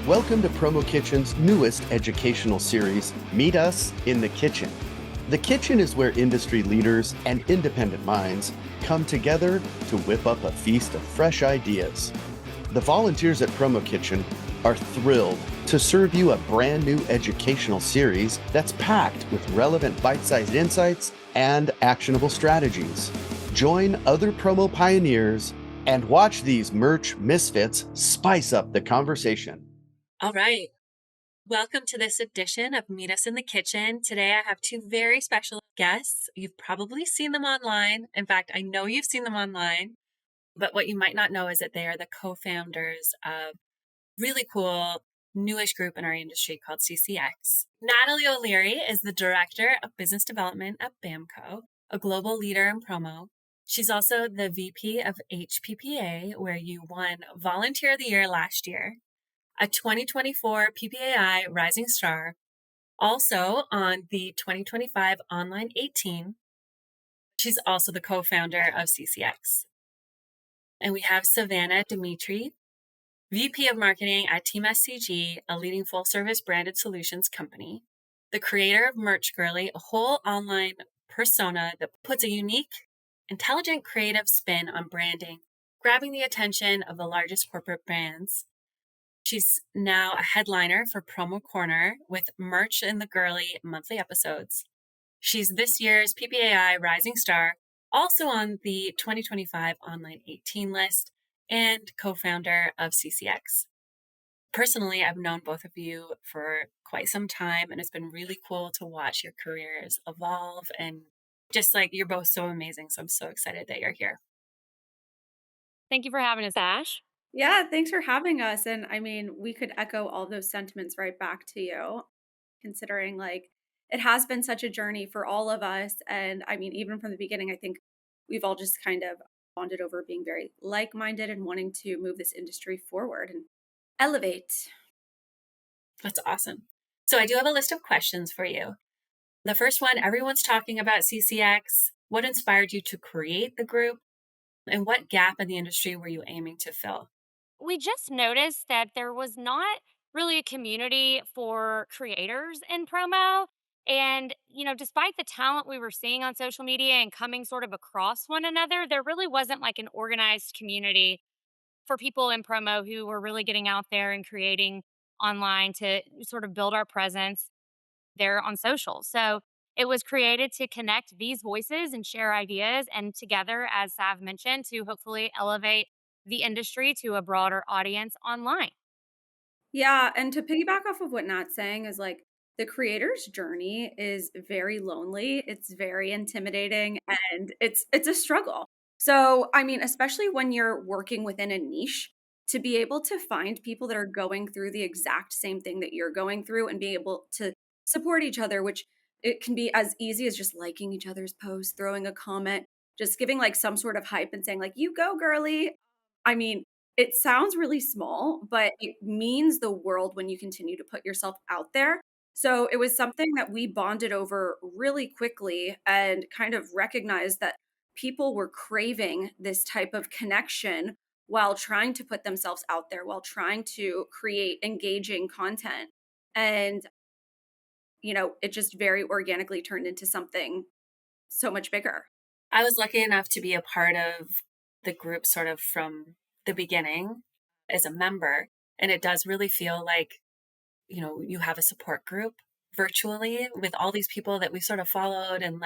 Welcome to Promo Kitchen's newest educational series, Meet Us in the Kitchen. The kitchen is where industry leaders and independent minds come together to whip up a feast of fresh ideas. The volunteers at Promo Kitchen are thrilled to serve you a brand new educational series that's packed with relevant bite-sized insights and actionable strategies. Join other promo pioneers and watch these merch misfits spice up the conversation. All right. Welcome to this edition of Meet Us in the Kitchen. Today I have two very special guests. You've probably seen them online. In fact, I know you've seen them online. But what you might not know is that they are the co-founders of really cool newish group in our industry called CCX. Natalie O'Leary is the Director of Business Development at BAMCO, a global leader in promo. She's also the VP of HPPA, where you won Volunteer of the Year last year, a 2024 PPAI Rising Star, also on the 2025 Online 18. She's also the co-founder of CCX. And we have Savannah Dimitri, VP of Marketing at Team SCG, a leading full-service branded solutions company, the creator of Merch Girly, a whole online persona that puts a unique, intelligent, creative spin on branding, grabbing the attention of the largest corporate brands. She's now a headliner for Promo Corner with Merch in the Girly monthly episodes. She's this year's PPAI Rising Star, also on the 2025 Online 18 list, and co-founder of CCX. Personally, I've known both of you for quite some time, and it's been really cool to watch your careers evolve. And just like you're both so amazing. So I'm so excited that you're here. Thank you for having us, Ash. Yeah, thanks for having us. And I mean, we could echo all those sentiments right back to you, considering like it has been such a journey for all of us. And I mean, even from the beginning, I think we've all just kind of bonded over being very like minded and wanting to move this industry forward and elevate. That's awesome. So I do have a list of questions for you. The first one, everyone's talking about CCX. What inspired you to create the group? And what gap in the industry were you aiming to fill? We just noticed that there was not really a community for creators in promo. And, despite the talent we were seeing on social media and coming sort of across one another, there really wasn't like an organized community for people in promo who were really getting out there and creating online to sort of build our presence there on social. So it was created to connect these voices and share ideas and together, as Sav mentioned, to hopefully elevate the industry to a broader audience online. Yeah, and to piggyback off of what Nat's saying is like the creator's journey is very lonely. It's very intimidating and it's a struggle. So, I mean, especially when you're working within a niche, to be able to find people that are going through the exact same thing that you're going through and be able to support each other, which it can be as easy as just liking each other's posts, throwing a comment, just giving like some sort of hype and saying like, "You go, girly." I mean, it sounds really small, but it means the world when you continue to put yourself out there. So it was something that we bonded over really quickly and kind of recognized that people were craving this type of connection while trying to put themselves out there, while trying to create engaging content. And, it just very organically turned into something so much bigger. I was lucky enough to be a part of the group sort of from the beginning as a member. And it does really feel like, you have a support group virtually with all these people that we sort of followed and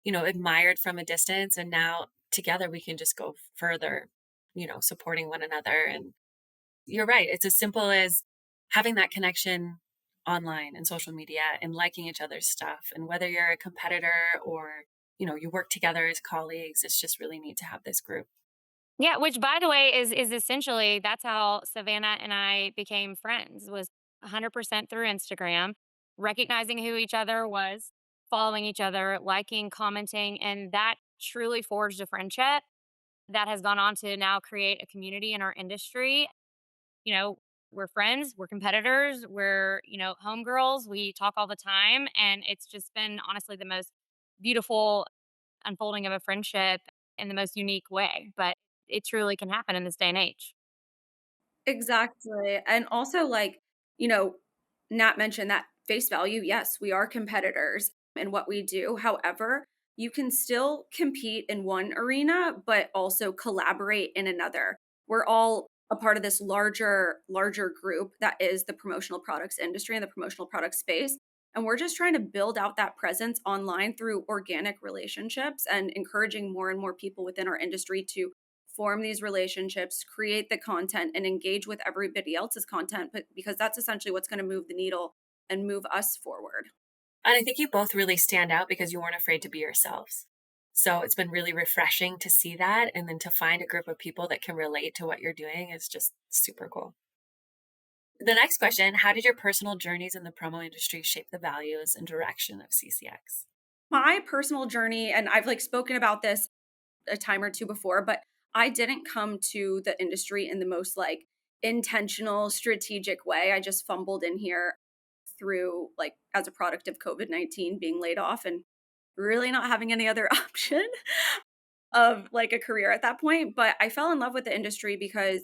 admired from a distance. And now together we can just go further, supporting one another. And you're right. It's as simple as having that connection online and social media and liking each other's stuff. And whether you're a competitor or, you work together as colleagues, it's just really neat to have this group. Yeah, which by the way is essentially that's how Savannah and I became friends was 100% through Instagram, recognizing who each other was, following each other, liking, commenting, and that truly forged a friendship that has gone on to now create a community in our industry. You know, we're friends, we're competitors, we're, homegirls, we talk all the time. And it's just been honestly the most beautiful unfolding of a friendship in the most unique way. But it truly can happen in this day and age. Exactly, and also, like, you know, Nat mentioned that face value, yes, we are competitors in what we do. However, you can still compete in one arena, but also collaborate in another. We're all a part of this larger group that is the promotional products industry and the promotional product space. And we're just trying to build out that presence online through organic relationships and encouraging more and more people within our industry to form these relationships, create the content, and engage with everybody else's content, but because that's essentially what's going to move the needle and move us forward. And I think you both really stand out because you weren't afraid to be yourselves. So it's been really refreshing to see that. And then to find a group of people that can relate to what you're doing is just super cool. The next question: how did your personal journeys in the promo industry shape the values and direction of CCX? My personal journey, and I've like spoken about this a time or two before, but I didn't come to the industry in the most like intentional, strategic way. I just fumbled in here through like as a product of COVID-19 being laid off and really not having any other option of like a career at that point. But I fell in love with the industry because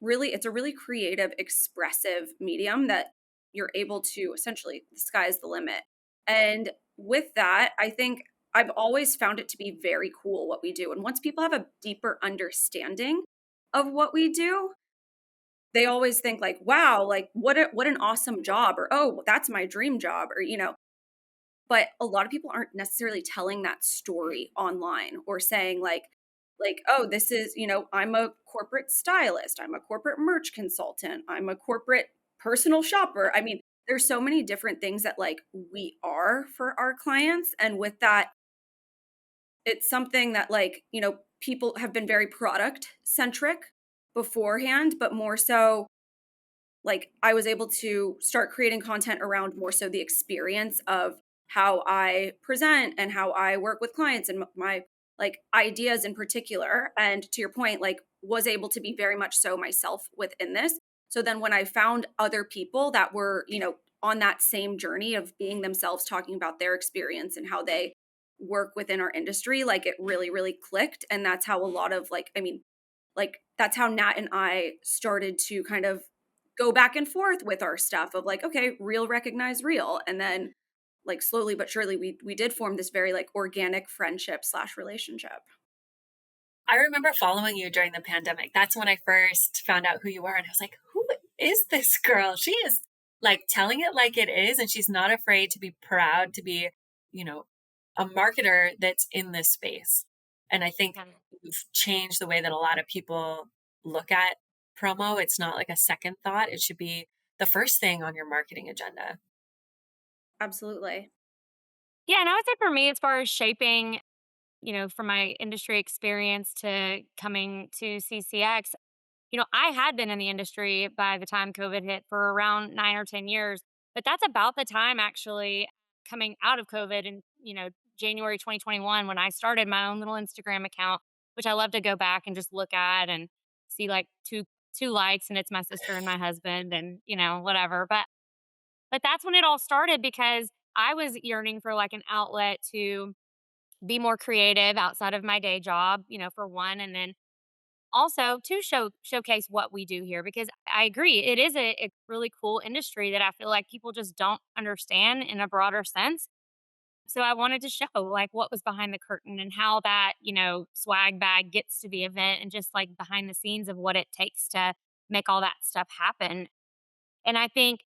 really it's a really creative, expressive medium that you're able to essentially the sky's the limit. And with that, I think I've always found it to be very cool what we do. And once people have a deeper understanding of what we do, they always think like, wow, like what an awesome job, or oh, that's my dream job, or but a lot of people aren't necessarily telling that story online or saying like, "Oh, this is, I'm a corporate stylist, I'm a corporate merch consultant, I'm a corporate personal shopper." I mean, there's so many different things that like we are for our clients, and with that, it's something that like, people have been very product centric beforehand, but more so like I was able to start creating content around more so the experience of how I present and how I work with clients and my like ideas in particular. And to your point, like was able to be very much so myself within this. So then when I found other people that were, on that same journey of being themselves, talking about their experience and how they work within our industry, like it really, really clicked. And that's how a lot of like, I mean, like that's how Nat and I started to kind of go back and forth with our stuff of like, okay, real recognize real. And then like slowly but surely we did form this very like organic friendship slash relationship. I remember following you during the pandemic. That's when I first found out who you were. And I was like, who is this girl? She is like telling it like it is. And she's not afraid to be proud to be, you know, a marketer that's in this space. And I think Yeah. you've changed the way that a lot of people look at promo. It's not like a second thought, it should be the first thing on your marketing agenda. Absolutely. Yeah, and I would say for me, as far as shaping, from my industry experience to coming to CCX, I had been in the industry by the time COVID hit for around 9 or 10 years, but that's about the time actually coming out of COVID in, January 2021 when I started my own little Instagram account, which I love to go back and just look at and see like two likes and it's my sister and my husband and, whatever. But that's when it all started because I was yearning for like an outlet to be more creative outside of my day job, for one, and then also to showcase what we do here because I agree it is a really cool industry that I feel like people just don't understand in a broader sense. So I wanted to show like what was behind the curtain and how that, swag bag gets to the event and just like behind the scenes of what it takes to make all that stuff happen. And I think,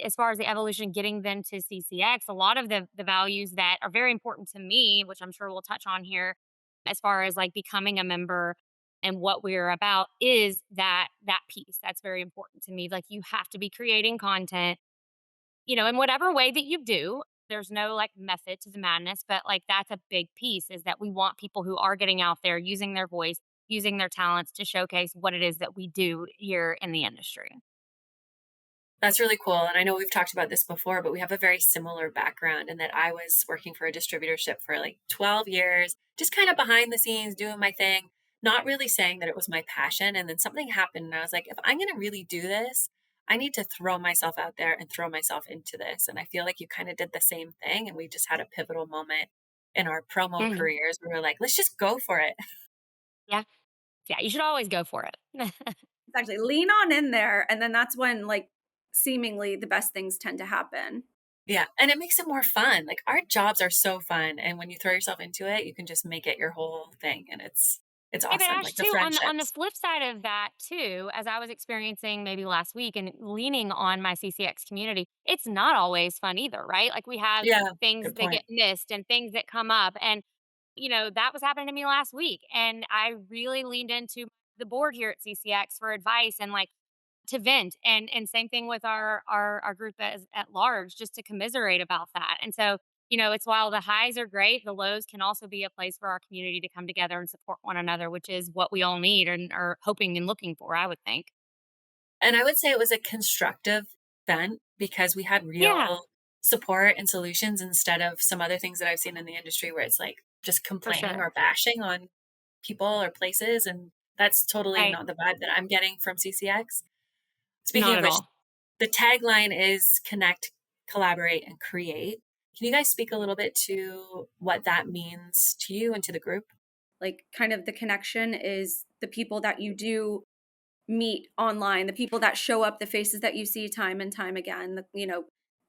as far as the evolution getting them to CCX, a lot of the values that are very important to me, which I'm sure we'll touch on here, as far as like becoming a member and what we're about, is that piece. That's very important to me. Like you have to be creating content, in whatever way that you do. There's no like method to the madness, but like that's a big piece is that we want people who are getting out there using their voice, using their talents to showcase what it is that we do here in the industry. That's really cool. And I know we've talked about this before, but we have a very similar background in that I was working for a distributorship for like 12 years, just kind of behind the scenes doing my thing, not really saying that it was my passion. And then something happened and I was like, if I'm going to really do this, I need to throw myself out there and throw myself into this. And I feel like you kind of did the same thing. And we just had a pivotal moment in our promo Mhm. careers where we're like, let's just go for it. Yeah. Yeah, you should always go for it. exactly, lean on in there, and then that's when, like, seemingly the best things tend to happen. Yeah, and it makes it more fun. Like, our jobs are so fun, and when you throw yourself into it, you can just make it your whole thing, and it's Hey, but awesome, Ash, like, the too, on the friendships. flip side of that, too, as I was experiencing maybe last week and leaning on my CCX community, it's not always fun either, right? Like we have Yeah, things good that get point. missed and things that come up. And, that was happening to me last week. And I really leaned into the board here at CCX for advice and like to vent and same thing with our group as at large, just to commiserate about that. And so, it's while the highs are great, the lows can also be a place for our community to come together and support one another, which is what we all need and are hoping and looking for, I would think. And I would say it was a constructive vent because we had Yeah, real support and solutions instead of some other things that I've seen in the industry where it's like just for complaining sure. or bashing on people or places. And that's totally Right. not the vibe that I'm getting from CCX. Speaking Not of at which, all. the tagline is connect, collaborate, and create. Can you guys speak a little bit to what that means to you and to the group? Like, kind of the connection is the people that you do meet online, the people that show up, the faces that you see time and time again,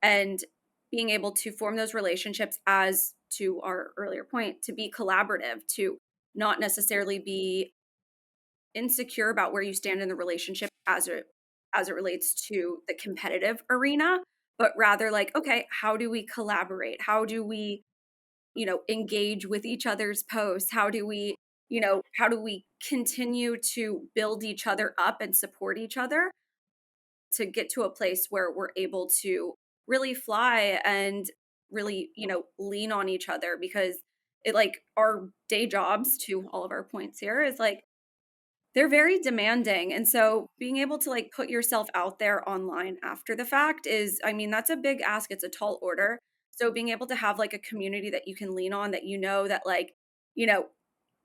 and being able to form those relationships, as to our earlier point, to be collaborative, to not necessarily be insecure about where you stand in the relationship as it relates to the competitive arena, but rather like, okay, how do we collaborate? How do we, engage with each other's posts? How do we continue to build each other up and support each other to get to a place where we're able to really fly and really, lean on each other, because it, like, our day jobs, to all of our points here, is like they're very demanding, and so being able to, like, put yourself out there online after the fact is, I mean, that's a big ask, it's a tall order. So being able to have, like, a community that you can lean on, that that, like, you know,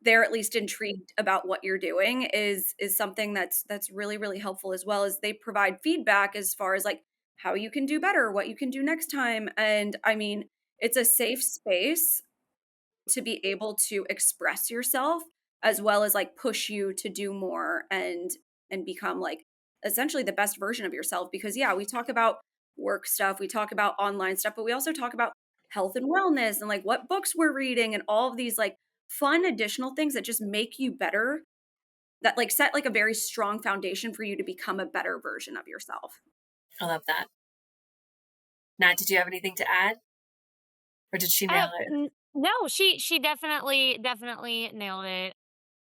they're at least intrigued about what you're doing, is something that's really, really helpful, as well as they provide feedback as far as, like, how you can do better, what you can do next time, and, I mean, it's a safe space to be able to express yourself, as well as like push you to do more and become like essentially the best version of yourself, because yeah, we talk about work stuff, we talk about online stuff, but we also talk about health and wellness and like what books we're reading and all of these like fun additional things that just make you better, that like set like a very strong foundation for you to become a better version of yourself. I love that. Nat, did you have anything to add or did she nail it? No, she definitely nailed it.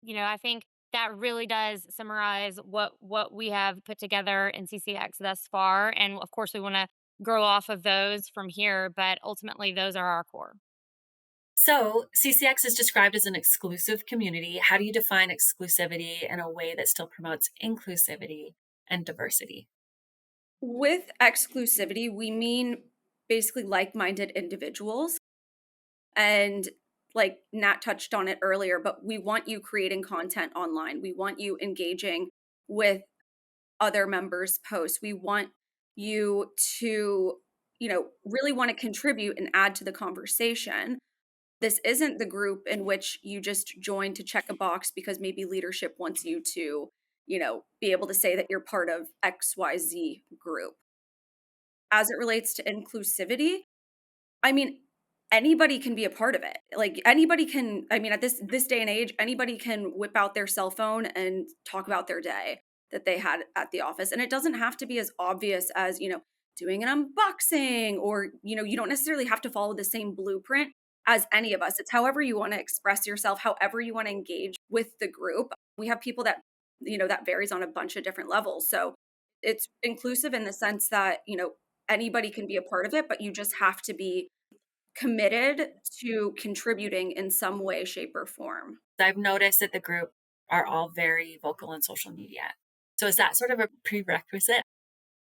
I think that really does summarize what we have put together in CCX thus far, and of course, we want to grow off of those from here. But ultimately, those are our core. So, CCX is described as an exclusive community. How do you define exclusivity in a way that still promotes inclusivity and diversity? With exclusivity, we mean basically like-minded individuals. And like Nat touched on it earlier, but we want you creating content online. We want you engaging with other members' posts. We want you to, really want to contribute and add to the conversation. This isn't the group in which you just join to check a box because maybe leadership wants you to, be able to say that you're part of XYZ group. As it relates to inclusivity, I mean, anybody can be a part of it. Like, anybody can, I mean, at this day and age, anybody can whip out their cell phone and talk about their day that they had at the office, and it doesn't have to be as obvious as, doing an unboxing, or, you don't necessarily have to follow the same blueprint as any of us. It's however you wanna express yourself, however you wanna engage with the group. We have people that, that varies on a bunch of different levels. So, it's inclusive in the sense that, anybody can be a part of it, but you just have to be committed to contributing in some way, shape, or form. I've noticed that the group are all very vocal on social media. So, is that sort of a prerequisite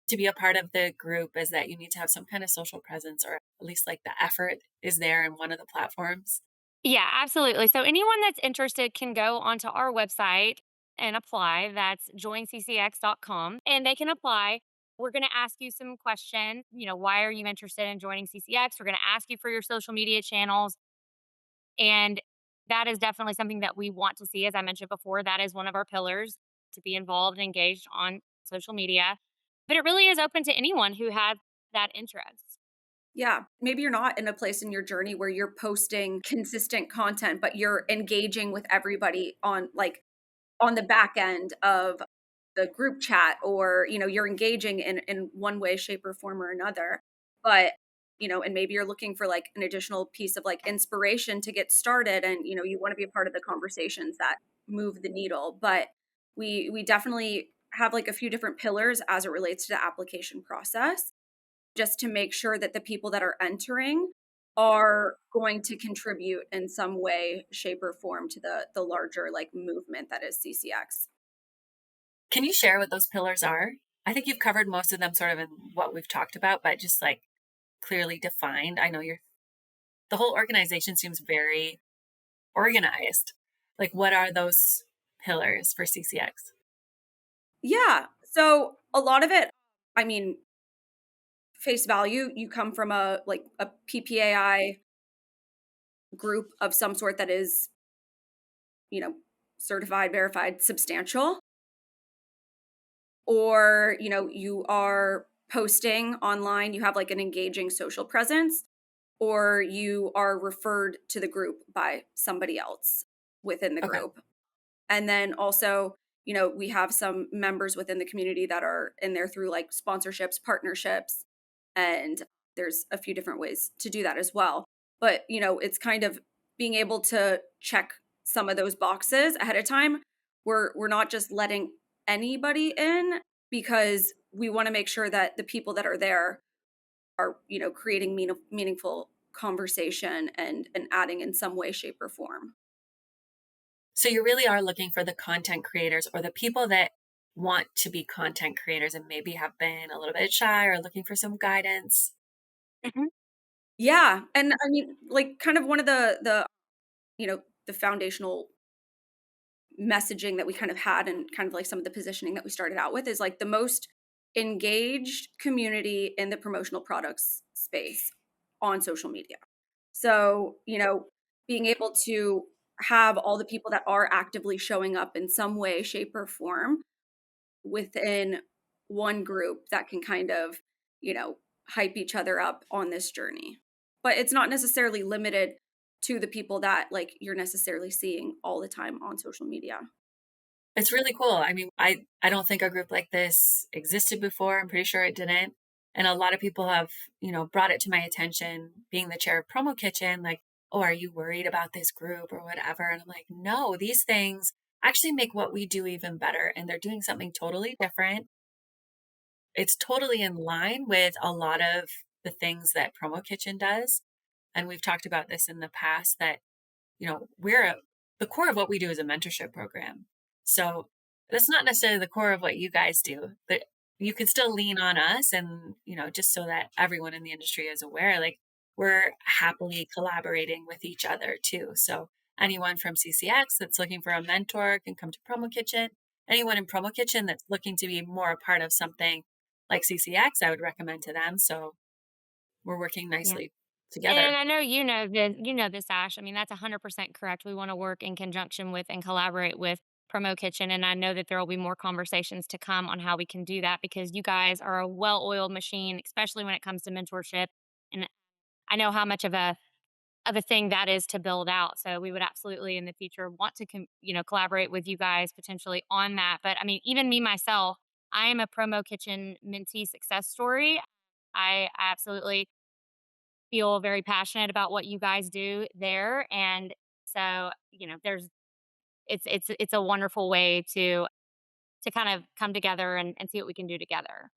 to be a part of the group? Is that you need to have some kind of social presence, or at least like the effort is there in one of the platforms? Yeah, absolutely. So anyone that's interested can go onto our website and apply. That's joinccx.com, and they can apply. We're going to ask you some questions. Why are you interested in joining CCX? We're going to ask you for your social media channels. And that is definitely something that we want to see. As I mentioned before, that is one of our pillars, to be involved and engaged on social media. But it really is open to anyone who has that interest. Yeah, maybe you're not in a place in your journey where you're posting consistent content, but you're engaging with everybody on like on the back end of the group chat, or you're engaging in one way, shape, or form or another. But and maybe you're looking for like an additional piece of like inspiration to get started, and you want to be a part of the conversations that move the needle. But we definitely have like a few different pillars as it relates to the application process, just to make sure that the people that are entering are going to contribute in some way, shape, or form to the larger like movement that is CCX. Can you share what those pillars are? I think you've covered most of them sort of in what we've talked about, but just like clearly defined. I know the whole organization seems very organized. Like, what are those pillars for CCX? Yeah. So a lot of it, I mean, face value, you come from a PPAI group of some sort that is, you know, certified, verified, substantial, or, you are posting online, you have like an engaging social presence, or you are referred to the group by somebody else within the Okay. group. And then also, we have some members within the community that are in there through like sponsorships, partnerships, and there's a few different ways to do that as well. But, it's kind of being able to check some of those boxes ahead of time. We're not just letting anybody in, because we want to make sure that the people that are there are, creating meaningful conversation and adding in some way, shape, or form. So you really are looking for the content creators or the people that want to be content creators and maybe have been a little bit shy or looking for some guidance. Mhm. Yeah, and I mean, like, kind of one of the foundational messaging that we kind of had, and kind of like some of the positioning that we started out with, is like the most engaged community in the promotional products space on social media. So, being able to have all the people that are actively showing up in some way, shape, or form within one group that can kind of, hype each other up on this journey. But it's not necessarily limited to the people that like you're necessarily seeing all the time on social media. It's really cool. I mean, I don't think a group like this existed before. I'm pretty sure it didn't. And a lot of people have, brought it to my attention being the chair of Promo Kitchen, like, oh, are you worried about this group or whatever? And I'm like, no, these things actually make what we do even better. And they're doing something totally different. It's totally in line with a lot of the things that Promo Kitchen does. And we've talked about this in the past that the core of what we do is a mentorship program. So that's not necessarily the core of what you guys do, but you can still lean on us and, just so that everyone in the industry is aware, like we're happily collaborating with each other too. So anyone from CCX that's looking for a mentor can come to Promo Kitchen. Anyone in Promo Kitchen that's looking to be more a part of something like CCX, I would recommend to them. So we're working Yeah. nicely And together. I know you know this, Ash. I mean, that's 100% correct. We want to work in conjunction with and collaborate with Promo Kitchen, and I know that there will be more conversations to come on how we can do that, because you guys are a well-oiled machine, especially when it comes to mentorship. And I know how much of a thing that is to build out. So we would absolutely in the future want to collaborate with you guys potentially on that. But I mean, even me myself, I am a Promo Kitchen mentee success story. I absolutely feel very passionate about what you guys do there, and so there's it's a wonderful way to kind of come together and see what we can do together.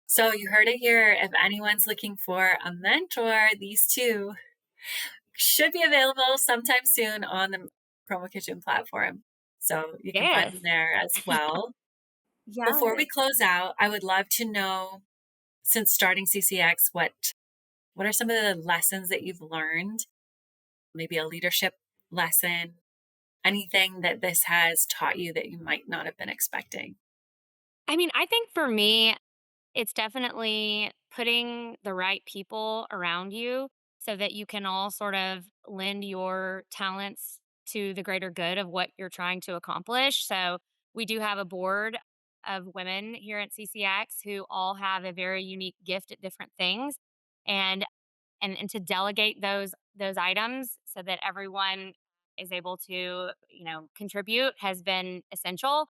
So you heard it here. If anyone's looking for a mentor, these two should be available sometime soon on the Promo Kitchen platform. So you can find them Yes. there as well. Before we Yes. close out, I would love to know, since starting CCX, what are some of the lessons that you've learned? Maybe a leadership lesson, anything that this has taught you that you might not have been expecting. I mean, I think for me, it's definitely putting the right people around you so that you can all sort of lend your talents to the greater good of what you're trying to accomplish. So We do have a board of women here at CCX who all have a very unique gift at different things. And and to delegate those items so that everyone is able to, contribute has been essential.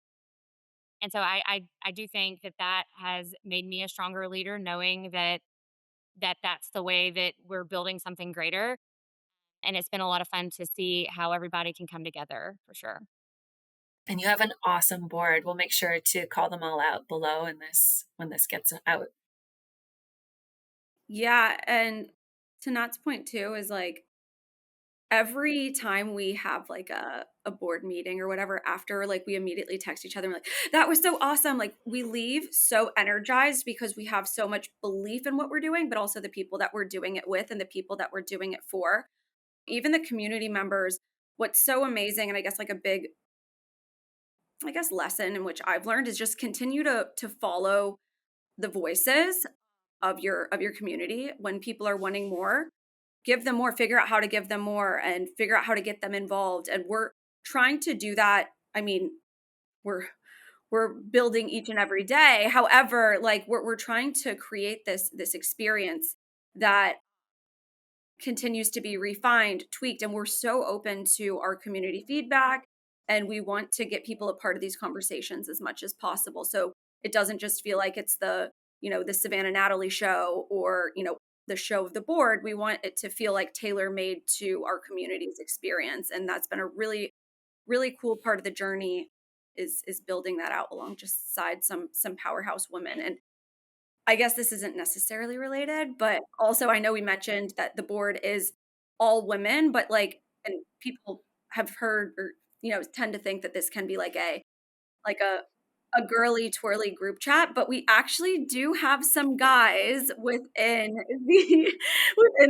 And so I do think that that has made me a stronger leader, knowing that's the way that we're building something greater. And it's been a lot of fun to see how everybody can come together for sure. And you have an awesome board. We'll make sure to call them all out below in this when this gets out. Yeah, and to Nat's point too is like every time we have like a board meeting or whatever after, like we immediately text each other and we're like, that was so awesome. Like we leave so energized because we have so much belief in what we're doing, but also the people that we're doing it with and the people that we're doing it for. Even the community members, what's so amazing, and I guess like a big, I guess, lesson in which I've learned is just continue to follow the voices of your community. When people are wanting more, give them more, figure out how to give them more and figure out how to get them involved. And we're trying to do that. I mean, we're we're building each and every day. However, like we're trying to create this experience that continues to be refined, tweaked, and we're so open to our community feedback. And we want to get people a part of these conversations as much as possible. So it doesn't just feel like it's the Savannah Natalie show or, the show of the board. We want it to feel like tailor made to our community's experience. And that's been a really, really cool part of the journey is building that out along just side some powerhouse women. And I guess this isn't necessarily related, but also I know we mentioned that the board is all women, but like, and people have heard or, tend to think that this can be like a girly twirly group chat, but we actually do have some guys the within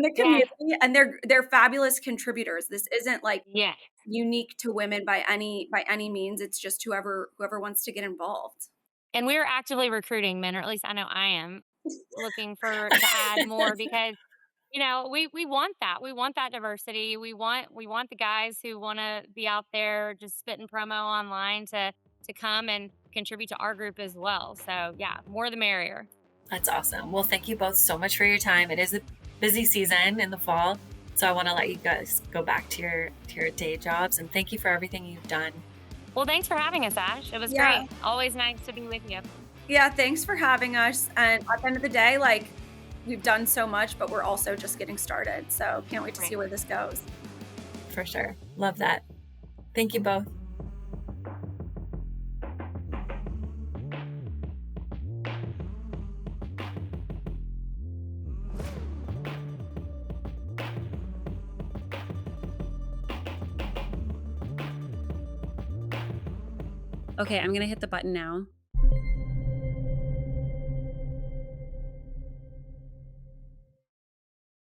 the Yeah. community and they're fabulous contributors. This isn't like Yeah. unique to women by any means. It's just whoever wants to get involved. And we're actively recruiting men, or at least I know I am looking for to add more because we want that. We want that diversity. We want the guys who want to be out there just spitting promo online to come and contribute to our group as well. So yeah, more the merrier. That's awesome. Well, thank you both so much for your time. It is a busy season in the fall, so I want to let you guys go back to your day jobs. And thank you for everything you've done. Well, thanks for having us, Ash. It was Yeah. great. Always nice to be with you. Yeah, thanks for having us. And at the end of the day, like we've done so much, but we're also just getting started. So can't wait to see Right. where this goes. For sure. Love that. Thank you both. Okay, I'm going to hit the button now.